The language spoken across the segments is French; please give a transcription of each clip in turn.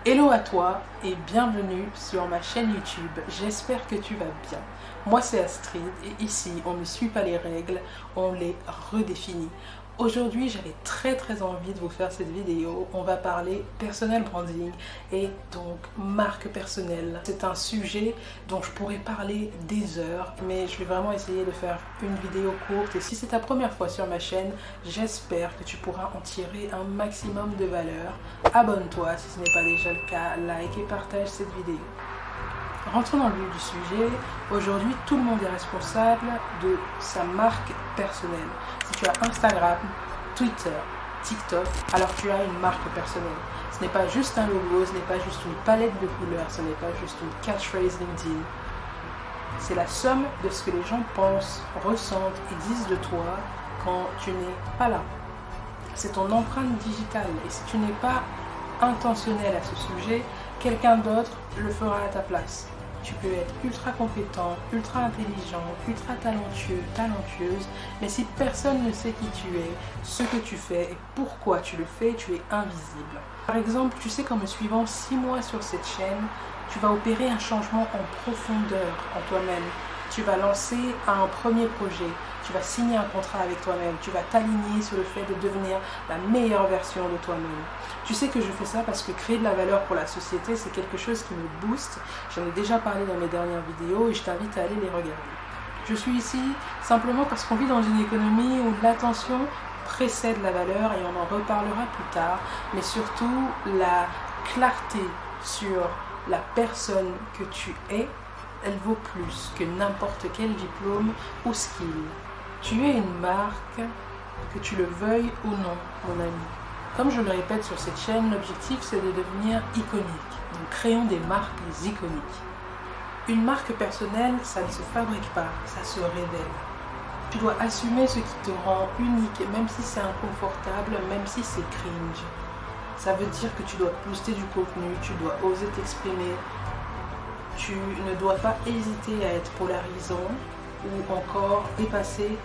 Hello à toi et bienvenue sur ma chaîne YouTube, j'espère que tu vas bien. Moi c'est Astrid et ici on ne suit pas les règles, on les redéfinit. Aujourd'hui j'avais très envie de vous faire cette vidéo, on va parler personal branding et donc marque personnelle. C'est un sujet dont je pourrais parler des heures mais je vais vraiment essayer de faire une vidéo courte et si c'est ta première fois sur ma chaîne, j'espère que tu pourras en tirer un maximum de valeur. Abonne-toi si ce n'est pas déjà le cas, like et partage cette vidéo. Rentrons dans le vif du sujet. Aujourd'hui, tout le monde est responsable de sa marque personnelle. Si tu as Instagram, Twitter, TikTok, alors tu as une marque personnelle. Ce n'est pas juste un logo, ce n'est pas juste une palette de couleurs, ce n'est pas juste une catchphrase LinkedIn. C'est la somme de ce que les gens pensent, ressentent et disent de toi quand tu n'es pas là. C'est ton empreinte digitale et si tu n'es pas intentionnel à ce sujet, quelqu'un d'autre le fera à ta place. Tu peux être ultra compétent, ultra intelligent, ultra talentueux, talentueuse, mais si personne ne sait qui tu es, ce que tu fais et pourquoi tu le fais, tu es invisible. Par exemple, tu sais qu'en me suivant 6 mois sur cette chaîne, tu vas opérer un changement en profondeur en toi-même. Tu vas lancer un premier projet, tu vas signer un contrat avec toi-même, tu vas t'aligner sur le fait de devenir la meilleure version de toi-même. Tu sais que je fais ça parce que créer de la valeur pour la société, c'est quelque chose qui me booste. J'en ai déjà parlé dans mes dernières vidéos et je t'invite à aller les regarder. Je suis ici simplement parce qu'on vit dans une économie où l'attention précède la valeur et on en reparlera plus tard, mais surtout la clarté sur la personne que tu es, elle vaut plus que n'importe quel diplôme ou skill. Tu es une marque, que tu le veuilles ou non, mon ami. Comme je le répète sur cette chaîne, l'objectif c'est de devenir iconique. Donc créons des marques iconiques. Une marque personnelle, ça ne se fabrique pas, ça se révèle. Tu dois assumer ce qui te rend unique, même si c'est inconfortable, même si c'est cringe. Ça veut dire que tu dois booster du contenu, tu dois oser t'exprimer. Tu ne dois pas hésiter à être polarisant ou encore dépasser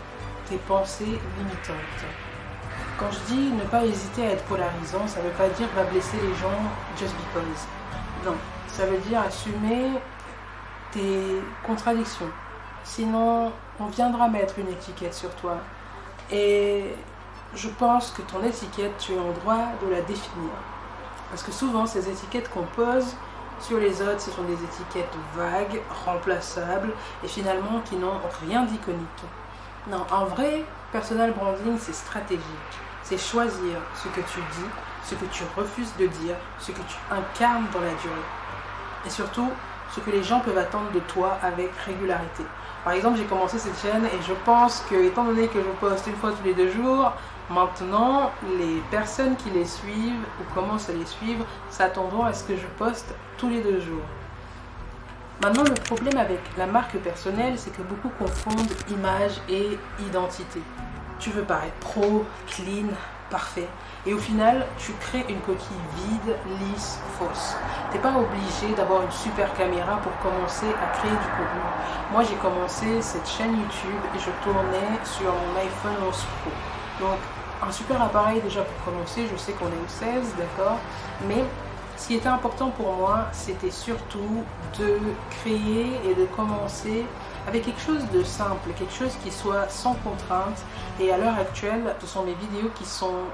tes pensées limitantes. Quand je dis ne pas hésiter à être polarisant, ça ne veut pas dire va blesser les gens just because. Non, ça veut dire assumer tes contradictions. Sinon, on viendra mettre une étiquette sur toi. Et je pense que ton étiquette, tu es en droit de la définir. Parce que souvent, ces étiquettes qu'on pose sur les autres, ce sont des étiquettes vagues, remplaçables et finalement qui n'ont rien d'iconique. Non, en vrai, personal branding, c'est stratégique. C'est choisir ce que tu dis, ce que tu refuses de dire, ce que tu incarnes dans la durée. Et surtout, ce que les gens peuvent attendre de toi avec régularité. Par exemple, j'ai commencé cette chaîne et je pense que, étant donné que je poste une fois tous les 2 jours, maintenant, les personnes qui les suivent ou commencent à les suivre s'attendront à ce que je poste tous les 2 jours. Maintenant, le problème avec la marque personnelle, c'est que beaucoup confondent image et identité. Tu veux paraître pro, clean, parfait. Et au final, tu crées une coquille vide, lisse, fausse. Tu n'es pas obligé d'avoir une super caméra pour commencer à créer du contenu. Moi, j'ai commencé cette chaîne YouTube et je tournais sur mon iPhone 11 Pro. Donc, un super appareil déjà pour commencer. Je sais qu'on est au 16, d'accord. Mais ce qui était important pour moi, c'était surtout de créer et de commencer avec quelque chose de simple, quelque chose qui soit sans contrainte. Et à l'heure actuelle, ce sont mes vidéos qui sont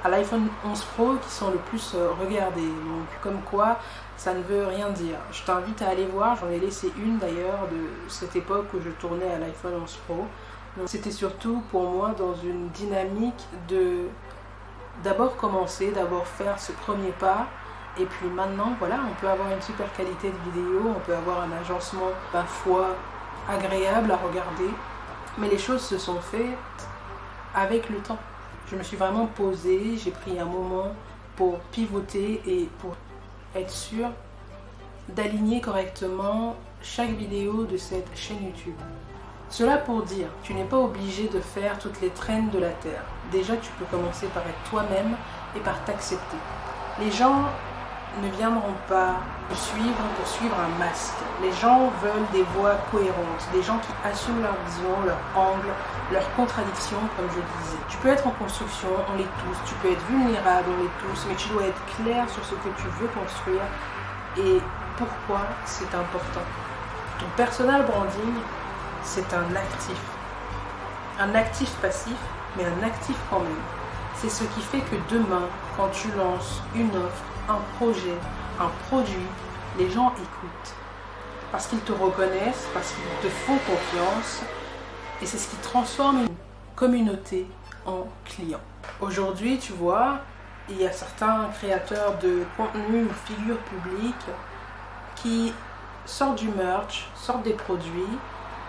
à l'iPhone 11 Pro qui sont le plus regardées. Donc comme quoi, ça ne veut rien dire. Je t'invite à aller voir, j'en ai laissé une d'ailleurs de cette époque où je tournais à l'iPhone 11 Pro. C'était surtout pour moi dans une dynamique de d'abord commencer, d'abord faire ce premier pas. Et puis maintenant, voilà, on peut avoir une super qualité de vidéo, on peut avoir un agencement parfois agréable à regarder, mais les choses se sont faites avec le temps. Je me suis vraiment posée, j'ai pris un moment pour pivoter et pour être sûre d'aligner correctement chaque vidéo de cette chaîne YouTube. Cela pour dire, tu n'es pas obligé de faire toutes les trends de la terre. Déjà, tu peux commencer par être toi-même et par t'accepter. Les gens ne viendront pas te suivre pour suivre un masque. Les gens veulent des voix cohérentes, des gens qui assument leur vision, leur angle, leurs contradictions, comme je le disais. Tu peux être en construction, on l'est tous, tu peux être vulnérable, on l'est tous, mais tu dois être clair sur ce que tu veux construire et pourquoi c'est important. Ton personal branding, c'est un actif. Un actif passif, mais un actif quand même. C'est ce qui fait que demain, quand tu lances une offre, un projet, un produit, les gens écoutent. Parce qu'ils te reconnaissent, parce qu'ils te font confiance. Et c'est ce qui transforme une communauté en client. Aujourd'hui, tu vois, il y a certains créateurs de contenu ou figures publiques qui sortent du merch, sortent des produits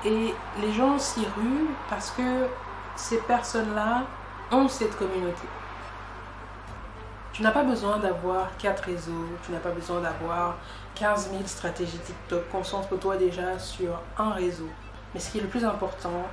et les gens s'y ruent parce que ces personnes-là ont cette communauté. Tu n'as pas besoin d'avoir 4 réseaux, tu n'as pas besoin d'avoir 15 000 stratégies TikTok. Concentre-toi déjà sur un réseau. Mais ce qui est le plus important,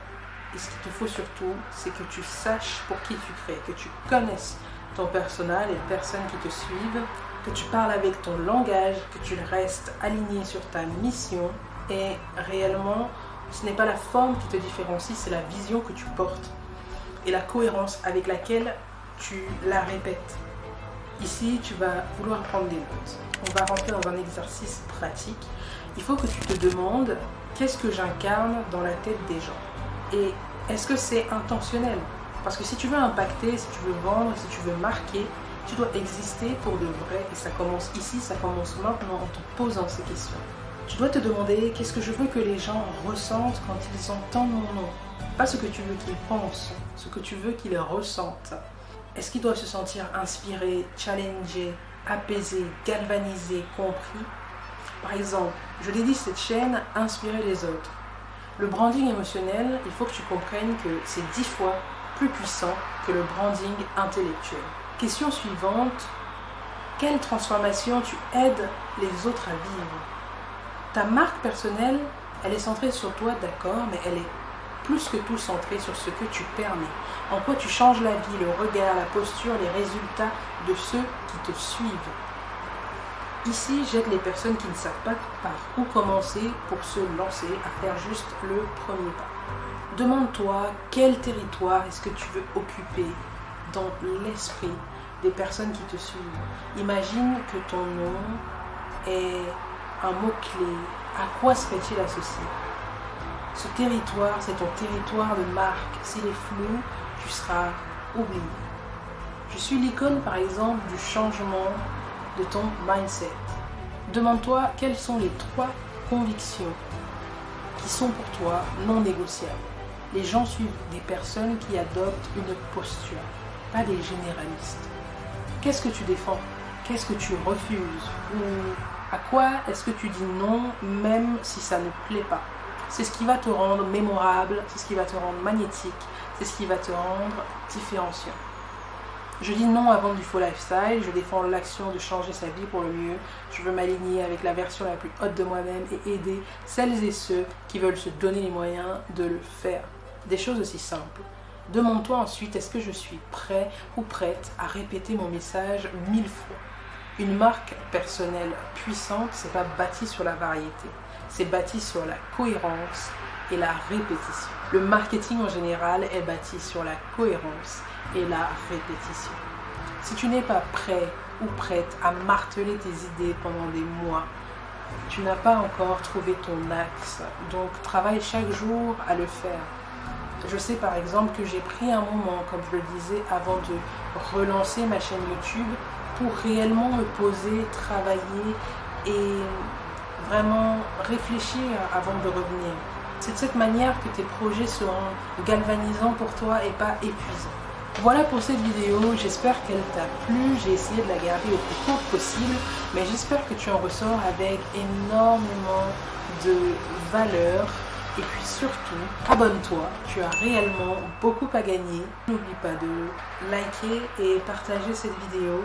et ce qu'il te faut surtout, c'est que tu saches pour qui tu crées, que tu connaisses ton persona, les personnes qui te suivent, que tu parles avec ton langage, que tu restes aligné sur ta mission. Et réellement, ce n'est pas la forme qui te différencie, c'est la vision que tu portes et la cohérence avec laquelle tu la répètes. Ici, tu vas vouloir prendre des notes. On va rentrer dans un exercice pratique. Il faut que tu te demandes qu'est-ce que j'incarne dans la tête des gens. Et est-ce que c'est intentionnel? Parce que si tu veux impacter, si tu veux vendre, si tu veux marquer, tu dois exister pour de vrai. Et ça commence ici, ça commence maintenant en te posant ces questions. Tu dois te demander qu'est-ce que je veux que les gens ressentent quand ils entendent mon nom. Pas ce que tu veux qu'ils pensent, ce que tu veux qu'ils ressentent. Est-ce qu'ils doivent se sentir inspirés, challengés, apaisés, galvanisés, compris? Par exemple, je dédie cette chaîne à inspirer les autres. Le branding émotionnel, il faut que tu comprennes que c'est 10 fois plus puissant que le branding intellectuel. Question suivante, quelle transformation tu aides les autres à vivre? Ta marque personnelle, elle est centrée sur toi, d'accord, mais elle est plus que tout centrée sur ce que tu permets. En quoi tu changes la vie, le regard, la posture, les résultats de ceux qui te suivent. Ici, j'aide les personnes qui ne savent pas par où commencer pour se lancer à faire juste le premier pas. Demande-toi quel territoire est-ce que tu veux occuper dans l'esprit des personnes qui te suivent. Imagine que ton nom est un mot-clé. À quoi serait-il associé? Ce territoire, c'est ton territoire de marque. S'il est flou, tu seras oublié. Je suis l'icône, par exemple, du changement de ton mindset. Demande-toi quelles sont les 3 convictions qui sont pour toi non négociables. Les gens suivent des personnes qui adoptent une posture, pas des généralistes. Qu'est-ce que tu défends? Qu'est-ce que tu refuses? Ou à quoi est-ce que tu dis non, même si ça ne plaît pas? C'est ce qui va te rendre mémorable, c'est ce qui va te rendre magnétique, c'est ce qui va te rendre différenciant. Je dis non à vendre du faux lifestyle, je défends l'action de changer sa vie pour le mieux. Je veux m'aligner avec la version la plus haute de moi-même et aider celles et ceux qui veulent se donner les moyens de le faire. Des choses aussi simples. Demande-toi ensuite, est-ce que je suis prêt ou prête à répéter mon message 1000 fois? Une marque personnelle puissante, c'est pas bâti sur la variété. C'est bâti sur la cohérence et la répétition. Le marketing en général est bâti sur la cohérence et la répétition. Si tu n'es pas prêt ou prête à marteler tes idées pendant des mois, tu n'as pas encore trouvé ton axe. Donc travaille chaque jour à le faire. Je sais par exemple que j'ai pris un moment, comme je le disais, avant de relancer ma chaîne YouTube pour réellement me poser, travailler et vraiment réfléchir avant de revenir. C'est de cette manière que tes projets seront galvanisants pour toi et pas épuisants. Voilà pour cette vidéo, j'espère qu'elle t'a plu, j'ai essayé de la garder au plus court possible, mais j'espère que tu en ressors avec énormément de valeur. Et puis surtout, abonne-toi, tu as réellement beaucoup à gagner. N'oublie pas de liker et partager cette vidéo.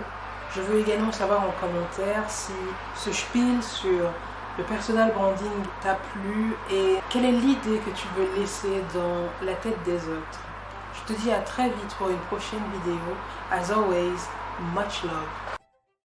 Je veux également savoir en commentaire si ce spiel sur le personal branding t'a plu et quelle est l'idée que tu veux laisser dans la tête des autres. Je te dis à très vite pour une prochaine vidéo. As always, much love.